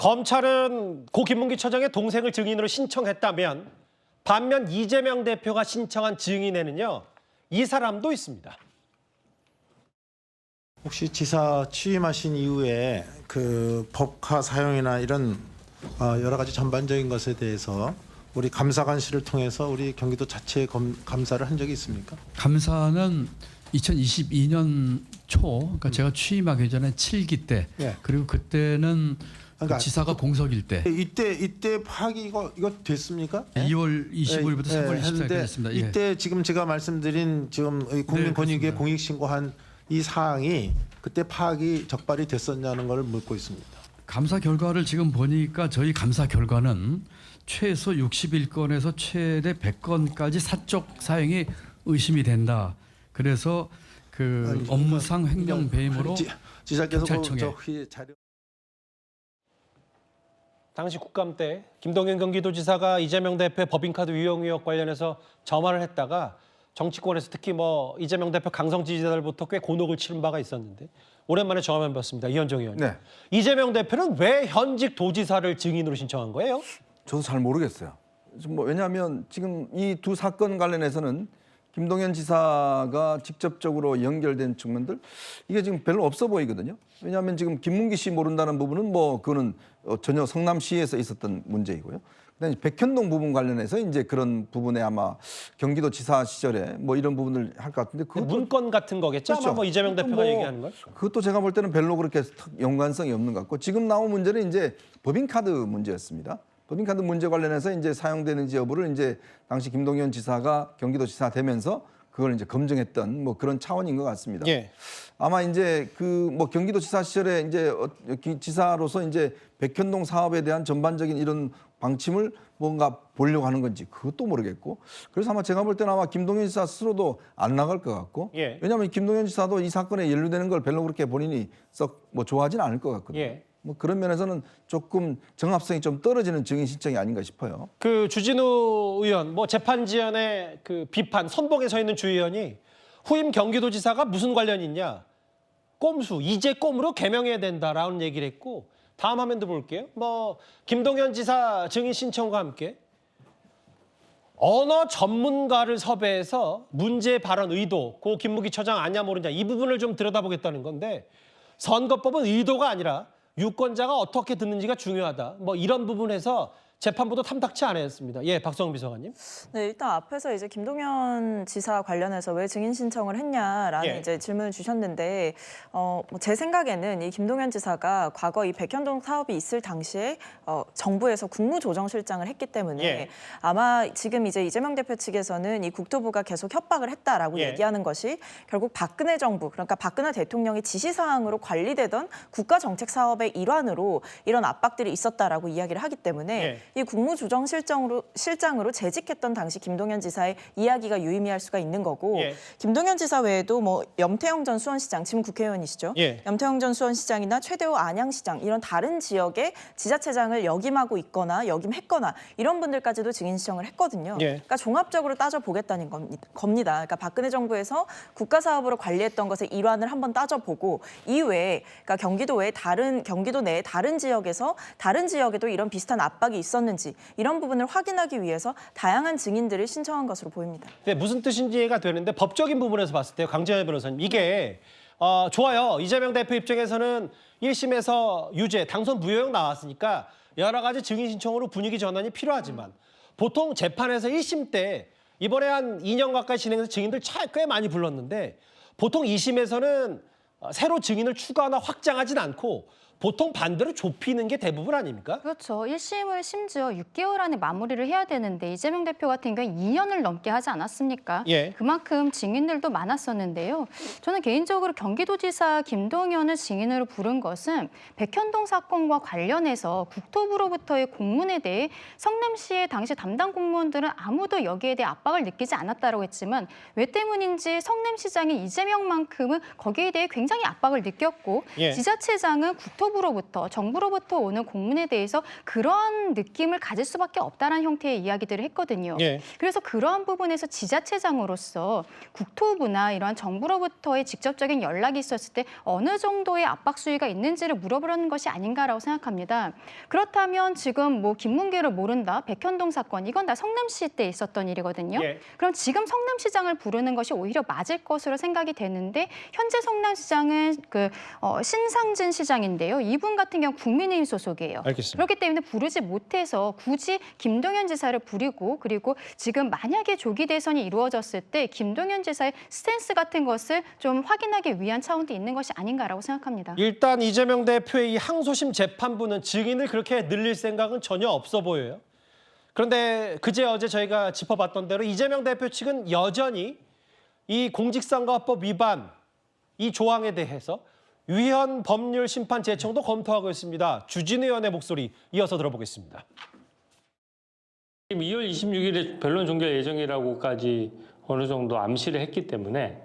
검찰은 고 김문기 처장의 동생을 증인으로 신청했다면 반면 이재명 대표가 신청한 증인에는요, 이 사람도 있습니다. 혹시 지사 취임하신 이후에 그 법카 사용이나 이런 여러 가지 전반적인 것에 대해서 우리 감사관실을 통해서 우리 경기도 자체 감사를 한 적이 있습니까? 감사는 2022년 초, 그러니까 제가 취임하기 전에 7기 때, 예. 그리고 그때는 그러니까 지사가 공석일 때, 이때 파악이 이거 됐습니까? 2월 25일부터 3월 24일까지 됐습니다. 예. 이때 지금 제가 말씀드린 지금 국민권익위에 그렇습니다. 공익신고한 이 사항이 그때 파악이 적발이 됐었냐는 걸 묻고 있습니다. 감사 결과를 지금 보니까 저희 감사 결과는 최소 61건에서 최대 100건까지 사적 사용이 의심이 된다. 그래서 그 업무상 횡령 배임으로 지사께서 경찰청에 자료. 당시 국감 때 김동연 경기도지사가 이재명 대표의 법인카드 유용 의혹 관련해서 점화를 했다가 정치권에서 특히 이재명 대표 강성 지지자들부터 꽤 곤혹을 치른 바가 있었는데 오랜만에 점화해봤습니다. 이현정 의원님. 네. 이재명 대표는 왜 현직 도지사를 증인으로 신청한 거예요? 저도 잘 모르겠어요. 왜냐하면 지금 이 두 사건 관련해서는 김동연 지사가 직접적으로 연결된 측면들 이게 지금 별로 없어 보이거든요. 왜냐하면 지금 김문기 씨 모른다는 부분은 그거는 전혀 성남시에서 있었던 문제이고요. 그다음에 백현동 부분 관련해서 이제 그런 부분에 아마 경기도지사 시절에 이런 부분을 할 것 같은데 그것도 문건 같은 거겠죠? 그렇죠. 아마 이재명 대표가 얘기하는 걸. 그것도 제가 볼 때는 별로 그렇게 연관성이 없는 것 같고 지금 나온 문제는 이제 법인카드 문제였습니다. 법인카드 문제 관련해서 이제 사용되는지 여부를 이제 당시 김동연 지사가 경기도지사 되면서 그걸 이제 검증했던 그런 차원인 것 같습니다. 예. 아마 이제 경기도지사 시절에 이제 지사로서 이제 백현동 사업에 대한 전반적인 이런 방침을 뭔가 보려고 하는 건지 그것도 모르겠고 그래서 아마 제가 볼 때는 아마 김동연 지사 스스로도 안 나갈 것 같고 예. 왜냐하면 김동연 지사도 이 사건에 연루되는 걸 별로 그렇게 본인이 썩 좋아하진 않을 것 같거든요. 예. 그런 면에서는 조금 정합성이 좀 떨어지는 증인 신청이 아닌가 싶어요. 그 주진우 의원, 재판 지연의 그 비판, 선봉에 서 있는 주 의원이 후임 경기도지사가 무슨 관련이 있냐? 꼼수, 이제 꼼으로 개명해야 된다라는 얘기를 했고 다음 화면도 볼게요. 김동연 지사 증인 신청과 함께 언어 전문가를 섭외해서 문제 발언 의도, 고 김무기 처장 아냐 모르냐 이 부분을 좀 들여다보겠다는 건데 선거법은 의도가 아니라 유권자가 어떻게 듣는지가 중요하다. 이런 부분에서 재판부도 탐탁치 않았습니다. 예, 박성은 비서관님. 네, 일단 앞에서 이제 김동연 지사 관련해서 왜 증인 신청을 했냐라는 예. 이제 질문을 주셨는데, 제 생각에는 이 김동연 지사가 과거 이 백현동 사업이 있을 당시에 정부에서 국무조정실장을 했기 때문에 예. 아마 지금 이제 이재명 대표 측에서는 이 국토부가 계속 협박을 했다라고 예. 얘기하는 것이 결국 박근혜 정부, 그러니까 박근혜 대통령의 지시사항으로 관리되던 국가정책 사업의 일환으로 이런 압박들이 있었다라고 이야기를 하기 때문에 예. 이 국무조정실장으로 재직했던 당시 김동연 지사의 이야기가 유의미할 수가 있는 거고 예. 김동연 지사 외에도 염태영 전 수원시장, 지금 국회의원이시죠? 예. 염태영 전 수원시장이나 최대호 안양시장 이런 다른 지역의 지자체장을 역임하고 있거나 역임했거나 이런 분들까지도 증인 신청을 했거든요. 예. 그러니까 종합적으로 따져보겠다는 겁니다. 그러니까 박근혜 정부에서 국가사업으로 관리했던 것의 일환을 한번 따져보고 이외에 그러니까 경기도 내의 다른 지역에도 이런 비슷한 압박이 있었는지 이런 부분을 확인하기 위해서 다양한 증인들을 신청한 것으로 보입니다. 네, 무슨 뜻인지 이해가 되는데 법적인 부분에서 봤을 때요. 강재현 변호사님. 이게 좋아요. 이재명 대표 입장에서는 1심에서 유죄, 당선 무효형 나왔으니까 여러 가지 증인 신청으로 분위기 전환이 필요하지만 보통 재판에서 1심 때 이번에 한 2년 가까이 진행해서 증인들 꽤 많이 불렀는데 보통 2심에서는 새로 증인을 추가하나 확장하진 않고 보통 반대로 좁히는 게 대부분 아닙니까? 그렇죠. 1심을 심지어 6개월 안에 마무리를 해야 되는데 이재명 대표 같은 경우에 2년을 넘게 하지 않았습니까? 예. 그만큼 증인들도 많았었는데요. 저는 개인적으로 경기도지사 김동연을 증인으로 부른 것은 백현동 사건과 관련해서 국토부로부터의 공문에 대해 성남시의 당시 담당 공무원들은 아무도 여기에 대해 압박을 느끼지 않았다고 했지만 왜 때문인지 성남시장인 이재명만큼은 거기에 대해 굉장히 압박을 느꼈고 예. 지자체장은 국토부 국토부로부터 정부로부터 오는 공문에 대해서 그런 느낌을 가질 수밖에 없다라는 형태의 이야기들을 했거든요. 예. 그래서 그러한 부분에서 지자체장으로서 국토부나 이러한 정부로부터의 직접적인 연락이 있었을 때 어느 정도의 압박 수위가 있는지를 물어보려는 것이 아닌가라고 생각합니다. 그렇다면 지금 뭐 김문기를 모른다, 백현동 사건 이건 다 성남시 때 있었던 일이거든요. 예. 그럼 지금 성남시장을 부르는 것이 오히려 맞을 것으로 생각이 되는데 현재 성남시장은 신상진 시장인데요. 이분 같은 경우 국민의힘 소속이에요. 알겠습니다. 그렇기 때문에 부르지 못해서 굳이 김동연 지사를 부리고 그리고 지금 만약에 조기 대선이 이루어졌을 때 김동연 지사의 스탠스 같은 것을 좀 확인하기 위한 차원도 있는 것이 아닌가라고 생각합니다. 일단 이재명 대표의 이 항소심 재판부는 증인을 그렇게 늘릴 생각은 전혀 없어 보여요. 그런데 그제 어제 저희가 짚어봤던 대로 이재명 대표 측은 여전히 이 공직선거법 위반 이 조항에 대해서 위헌 법률 심판 제청도 검토하고 있습니다. 주진우 의원의 목소리 이어서 들어보겠습니다. 지금 2월 26일에 변론 종결 예정이라고까지 어느 정도 암시를 했기 때문에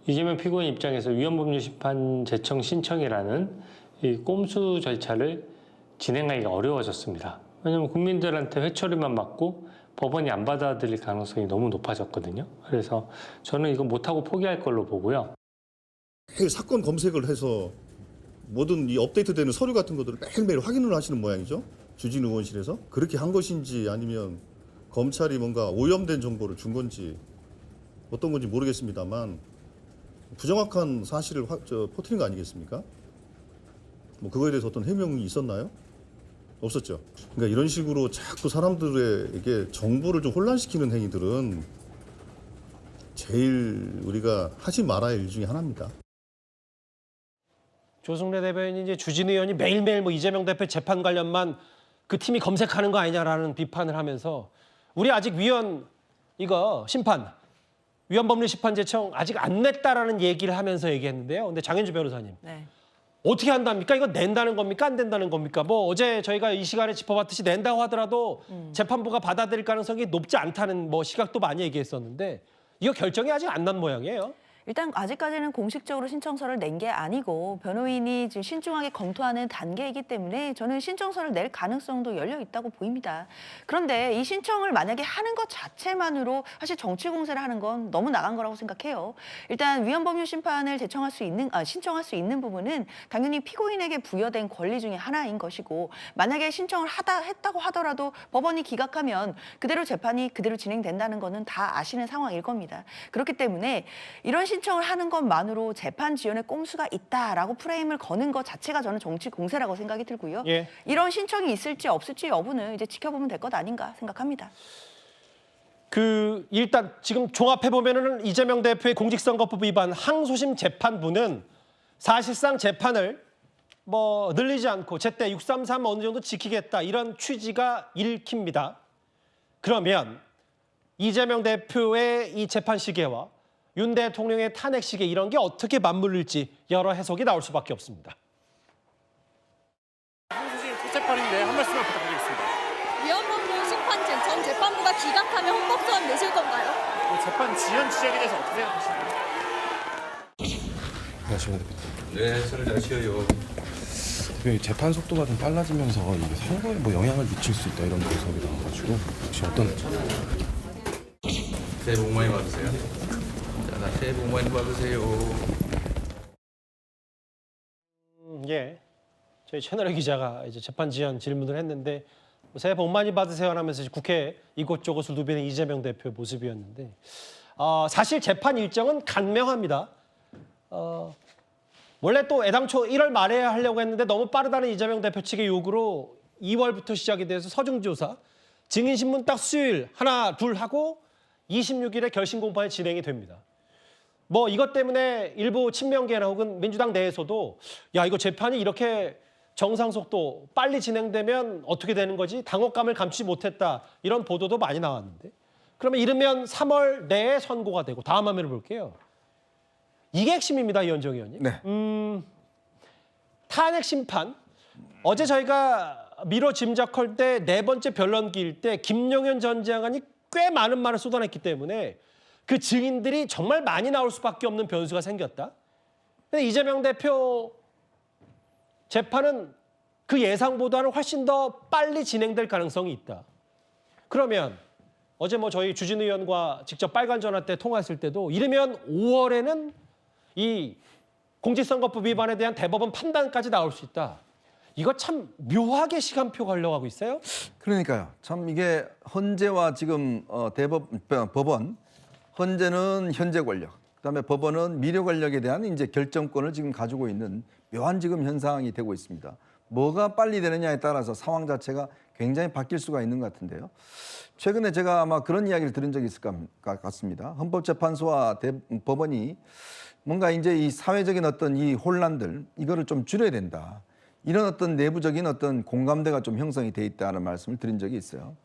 이재명 피고인 입장에서 위헌 법률 심판 제청 신청이라는 이 꼼수 절차를 진행하기가 어려워졌습니다. 왜냐하면 국민들한테 회초리만 맞고 법원이 안 받아들일 가능성이 너무 높아졌거든요. 그래서 저는 이거 못하고 포기할 걸로 보고요. 매일 사건 검색을 해서 모든 이 업데이트되는 서류 같은 것들을 매일매일 확인을 하시는 모양이죠. 주진우 의원실에서. 그렇게 한 것인지 아니면 검찰이 뭔가 오염된 정보를 준 건지 어떤 건지 모르겠습니다만 부정확한 사실을 퍼뜨린 거 아니겠습니까? 뭐 그거에 대해서 어떤 해명이 있었나요? 없었죠. 그러니까 이런 식으로 자꾸 사람들에게 정보를 좀 혼란시키는 행위들은 제일 우리가 하지 말아야 할 일 중에 하나입니다. 조승래 대변인이 이제 주진우 의원이 매일매일 뭐 이재명 대표 재판 관련만 그 팀이 검색하는 거 아니냐라는 비판을 하면서 우리 아직 위헌 법률 심판 제청 아직 안 냈다라는 얘기를 하면서 얘기했는데요. 근데 장현주 변호사님. 네. 어떻게 한답니까? 이거 낸다는 겁니까? 안 된다는 겁니까? 뭐 어제 저희가 이 시간에 짚어봤듯이 낸다고 하더라도 재판부가 받아들일 가능성이 높지 않다는 뭐 시각도 많이 얘기했었는데 이거 결정이 아직 안 난 모양이에요. 일단 아직까지는 공식적으로 신청서를 낸 게 아니고 변호인이 지금 신중하게 검토하는 단계이기 때문에 저는 신청서를 낼 가능성도 열려 있다고 보입니다. 그런데 이 신청을 만약에 하는 것 자체만으로 사실 정치 공세를 하는 건 너무 나간 거라고 생각해요. 일단 위헌 법률 심판을 신청할 수 있는 부분은 당연히 피고인에게 부여된 권리 중에 하나인 것이고 만약에 신청을 했다고 하더라도 법원이 기각하면 그대로 재판이 그대로 진행된다는 거는 다 아시는 상황일 겁니다. 그렇기 때문에 이런 신청을 하는 것만으로 재판 지연의 꼼수가 있다라고 프레임을 거는 것 자체가 저는 정치 공세라고 생각이 들고요. 예. 이런 신청이 있을지 없을지 여부는 이제 지켜보면 될 것 아닌가 생각합니다. 일단 지금 종합해 보면은 이재명 대표의 공직선거법 위반 항소심 재판부는 사실상 재판을 뭐 늘리지 않고 제때 633 어느 정도 지키겠다 이런 취지가 읽힙니다. 그러면 이재명 대표의 이 재판 시계와 윤 대통령의 탄핵 시계 이런 게 어떻게 맞물릴지 여러 해석이 나올 수밖에 없습니다. 항소심 첫 재판인데 한 말씀만 부탁드리겠습니다. 위헌 법률 심판 제청 재판부가 기각하면 헌법소원 내실 건가요? 재판 지연 지적에 대해서 어떻게 생각하시나요? 안녕하십니까 대표님. 네, 저를 잘 쉬어요. 대표님 재판 속도가 좀 빨라지면서 이게 선거에 뭐 영향을 미칠 수 있다 이런 분석이 나와가지고 혹시 어떤 새해 복 많이 받으세요. 자, 새해 복 많이 받으세요. 예, 저희 채널의 기자가 이제 재판 지연 질문을 했는데 새해 복 많이 받으세요 하면서 국회 이곳저곳을 누비는 이재명 대표의 모습이었는데 사실 재판 일정은 간명합니다. 원래 또 애당초 1월 말에 하려고 했는데 너무 빠르다는 이재명 대표 측의 요구로 2월부터 시작이 돼서 서중조사, 증인신문 딱 수요일 하나 둘 하고 26일에 결심 공판이 진행이 됩니다. 뭐 이것 때문에 일부 친명계나 혹은 민주당 내에서도 야 이거 재판이 이렇게 정상 속도 빨리 진행되면 어떻게 되는 거지? 당혹감을 감추지 못했다 이런 보도도 많이 나왔는데 그러면 이르면 3월 내에 선고가 되고 다음 화면을 볼게요. 이게 핵심입니다, 이현정 의원님. 네. 탄핵 심판. 어제 저희가 미뤄 짐작할 때 네 번째 변론기일 때 김용현 전 장관이 꽤 많은 말을 쏟아냈기 때문에 그 증인들이 정말 많이 나올 수밖에 없는 변수가 생겼다. 근데 이재명 대표 재판은 그 예상보다는 훨씬 더 빨리 진행될 가능성이 있다. 그러면 어제 뭐 저희 주진우 의원과 직접 빨간 전화 때 통화했을 때도 이르면 5월에는 이 공직선거법 위반에 대한 대법원 판단까지 나올 수 있다. 이거 참 묘하게 시간표 걸려가고 있어요. 그러니까요. 참 이게 헌재와 지금 법원, 헌재는 현재 권력, 그다음에 법원은 미래 권력에 대한 이제 결정권을 지금 가지고 있는 묘한 지금 현상이 되고 있습니다. 뭐가 빨리 되느냐에 따라서 상황 자체가 굉장히 바뀔 수가 있는 것 같은데요. 최근에 제가 아마 그런 이야기를 들은 적이 있을 것 같습니다. 헌법재판소와 법원이 뭔가 이제 이 사회적인 어떤 이 혼란들 이거를 좀 줄여야 된다. 이런 어떤 내부적인 어떤 공감대가 좀 형성이 돼 있다는 말씀을 드린 적이 있어요.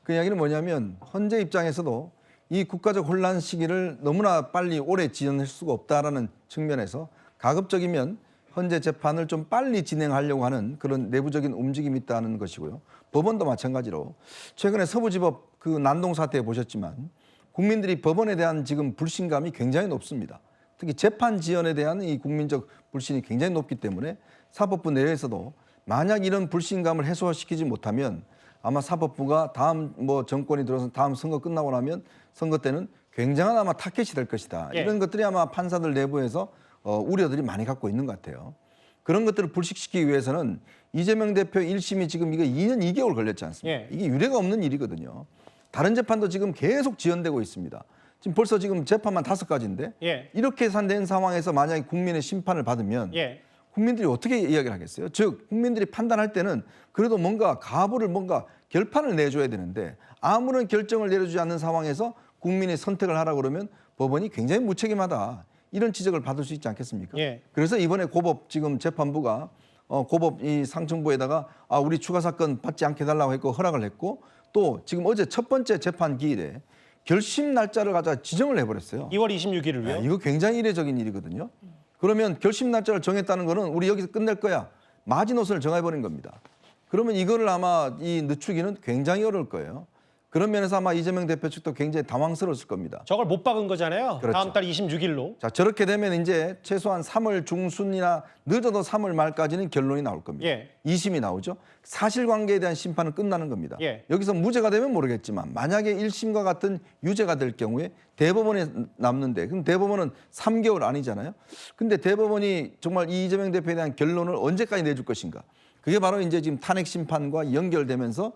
그 이야기는 뭐냐면 헌재 입장에서도 이 국가적 혼란 시기를 너무나 빨리 오래 지연할 수가 없다라는 측면에서 가급적이면 헌재 재판을 좀 빨리 진행하려고 하는 그런 내부적인 움직임이 있다는 것이고요. 법원도 마찬가지로 최근에 서부지법 그 난동 사태 보셨지만 국민들이 법원에 대한 지금 불신감이 굉장히 높습니다. 특히 재판 지연에 대한 이 국민적 불신이 굉장히 높기 때문에 사법부 내에서도 만약 이런 불신감을 해소시키지 못하면 아마 사법부가 다음 뭐 정권이 들어서 다음 선거 끝나고 나면 선거 때는 굉장한 아마 타켓이 될 것이다. 예. 이런 것들이 아마 판사들 내부에서 우려들이 많이 갖고 있는 것 같아요. 그런 것들을 불식시키기 위해서는 이재명 대표 1심이 지금 이거 2년 2개월 걸렸지 않습니까? 예. 이게 유례가 없는 일이거든요. 다른 재판도 지금 계속 지연되고 있습니다. 지금 벌써 지금 재판만 5가지인데 예. 이렇게 된 상황에서 만약에 국민의 심판을 받으면 예. 국민들이 어떻게 이야기를 하겠어요? 즉 국민들이 판단할 때는 그래도 뭔가 가부를 뭔가 결판을 내줘야 되는데 아무런 결정을 내려주지 않는 상황에서 국민이 선택을 하라고 그러면 법원이 굉장히 무책임하다. 이런 지적을 받을 수 있지 않겠습니까? 예. 그래서 이번에 고법 지금 재판부가 고법 이 상층부에다가 우리 추가 사건 받지 않게 해달라고 했고 허락을 했고 또 지금 어제 첫 번째 재판 기일에 결심 날짜를 가져 지정을 해버렸어요. 2월 26일을요? 이거 굉장히 이례적인 일이거든요. 그러면 결심 날짜를 정했다는 거는 우리 여기서 끝낼 거야. 마지노선을 정해버린 겁니다. 그러면 이거를 아마 이 늦추기는 굉장히 어려울 거예요. 그런 면에서 아마 이재명 대표 측도 굉장히 당황스러웠을 겁니다. 저걸 못 박은 거잖아요. 그렇죠. 다음 달 26일로. 자, 저렇게 되면 이제 최소한 3월 중순이나 늦어도 3월 말까지는 결론이 나올 겁니다. 예. 2심이 나오죠. 사실관계에 대한 심판은 끝나는 겁니다. 예. 여기서 무죄가 되면 모르겠지만 만약에 1심과 같은 유죄가 될 경우에 대법원에 남는데 그럼 대법원은 3개월 아니잖아요. 근데 대법원이 정말 이재명 대표에 대한 결론을 언제까지 내줄 것인가. 그게 바로 이제 지금 탄핵 심판과 연결되면서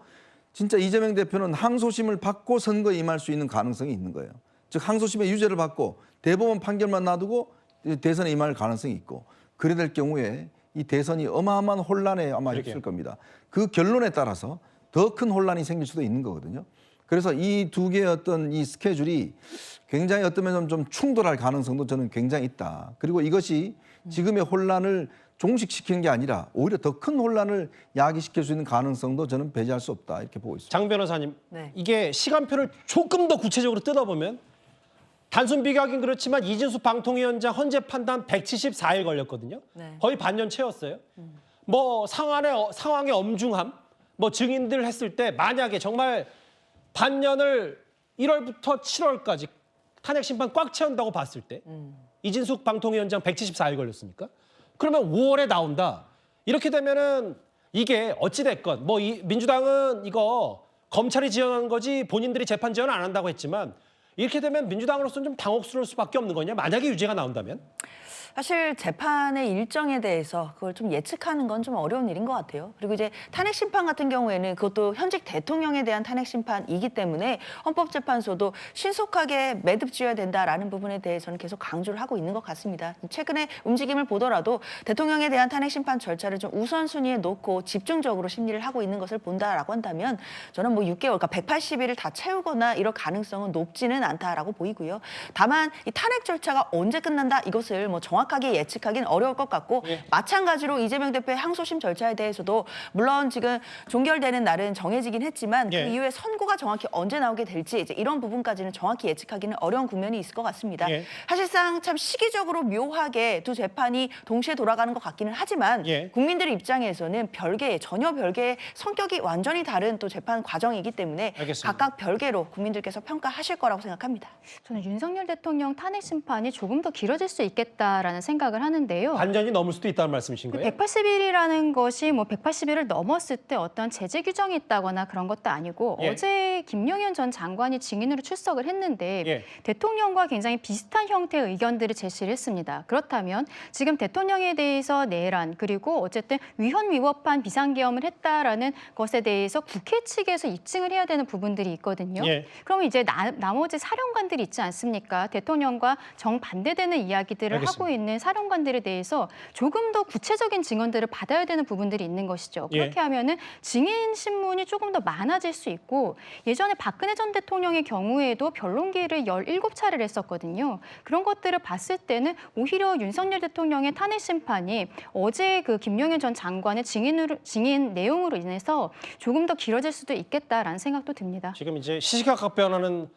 진짜 이재명 대표는 항소심을 받고 선거에 임할 수 있는 가능성이 있는 거예요. 즉 항소심의 유죄를 받고 대법원 판결만 놔두고 대선에 임할 가능성이 있고 그래 될 경우에 이 대선이 어마어마한 혼란에 아마 있을 겁니다. 그 결론에 따라서 더 큰 혼란이 생길 수도 있는 거거든요. 그래서 이 두 개의 어떤 이 스케줄이 굉장히 어떤 면에서 좀 충돌할 가능성도 저는 굉장히 있다. 그리고 이것이 지금의 혼란을 종식시키는 게 아니라 오히려 더 큰 혼란을 야기시킬 수 있는 가능성도 저는 배제할 수 없다 이렇게 보고 있습니다. 장 변호사님, 네. 이게 시간표를 조금 더 구체적으로 뜯어보면 단순 비교하긴 그렇지만 이진수 방통위원장 헌재 판단 174일 걸렸거든요. 네. 거의 반년 채웠어요. 뭐 상황의 엄중함, 뭐 증인들 했을 때 만약에 정말 반년을 1월부터 7월까지 탄핵 심판 꽉 채운다고 봤을 때 이진숙 방통위원장 174일 걸렸습니까? 그러면 5월에 나온다. 이렇게 되면은 이게 어찌 됐건 뭐 이 민주당은 이거 검찰이 지원한 거지 본인들이 재판 지원 안 한다고 했지만 이렇게 되면 민주당으로서는 좀 당혹스러울 수밖에 없는 거냐? 만약에 유죄가 나온다면? 사실 재판의 일정에 대해서 그걸 좀 예측하는 건 좀 어려운 일인 것 같아요. 그리고 이제 탄핵 심판 같은 경우에는 그것도 현직 대통령에 대한 탄핵 심판이기 때문에 헌법재판소도 신속하게 매듭 지어야 된다라는 부분에 대해서는 계속 강조를 하고 있는 것 같습니다. 최근에 움직임을 보더라도 대통령에 대한 탄핵 심판 절차를 좀 우선순위에 놓고 집중적으로 심리를 하고 있는 것을 본다라고 한다면 저는 뭐 6개월, 그러니까 180일을 다 채우거나 이럴 가능성은 높지는 않다라고 보이고요. 다만 이 탄핵 절차가 언제 끝난다 이것을 뭐 정확하게 예측하기는 어려울 것 같고 마찬가지로 이재명 대표의 항소심 절차에 대해서도 물론 지금 종결되는 날은 정해지긴 했지만 그 이후에 선고가 정확히 언제 나오게 될지 이제 이런 부분까지는 정확히 예측하기는 어려운 국면이 있을 것 같습니다. 사실상 참 시기적으로 묘하게 두 재판이 동시에 돌아가는 것 같기는 하지만 국민들 입장에서는 전혀 별개의 성격이 완전히 다른 또 재판 과정이기 때문에 알겠습니다. 각각 별개로 국민들께서 평가하실 거라고 생각합니다. 저는 윤석열 대통령 탄핵 심판이 조금 더 길어질 수 있겠다라는 있다라는 생각을 하는데요. 반전이 넘을 수도 있다는 말씀이신 거예요? 180일이라는 것이 뭐 180일을 넘었을 때 어떤 제재 규정이 있다거나 그런 것도 아니고 예. 어제 김용현 전 장관이 증인으로 출석을 했는데 예. 대통령과 굉장히 비슷한 형태의 의견들을 제시를 했습니다. 그렇다면 지금 대통령에 대해서 내란 그리고 어쨌든 위헌 위법한 비상계엄을 했다라는 것에 대해서 국회 측에서 입증을 해야 되는 부분들이 있거든요. 예. 그러면 이제 나머지 사령관들이 있지 않습니까? 대통령과 정반대되는 이야기들을 알겠습니다. 하고 있는 사령관들에 대해서 조금 더 구체적인 증언들을 받아야 되는 부분들이 있는 것이죠. 예. 그렇게 하면은 증인 신문이 조금 더 많아질 수 있고 예전에 박근혜 전 대통령의 경우에도 변론기를 17차례를 했었거든요. 그런 것들을 봤을 때는 오히려 윤석열 대통령의 탄핵 심판이 어제 그 김용현 전 장관의 증인 내용으로 인해서 조금 더 길어질 수도 있겠다라는 생각도 듭니다. 지금 이제 시시각각 변하는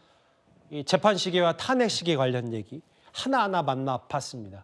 이 재판 시기와 탄핵 시기 관련 얘기 하나하나 만나 봤습니다.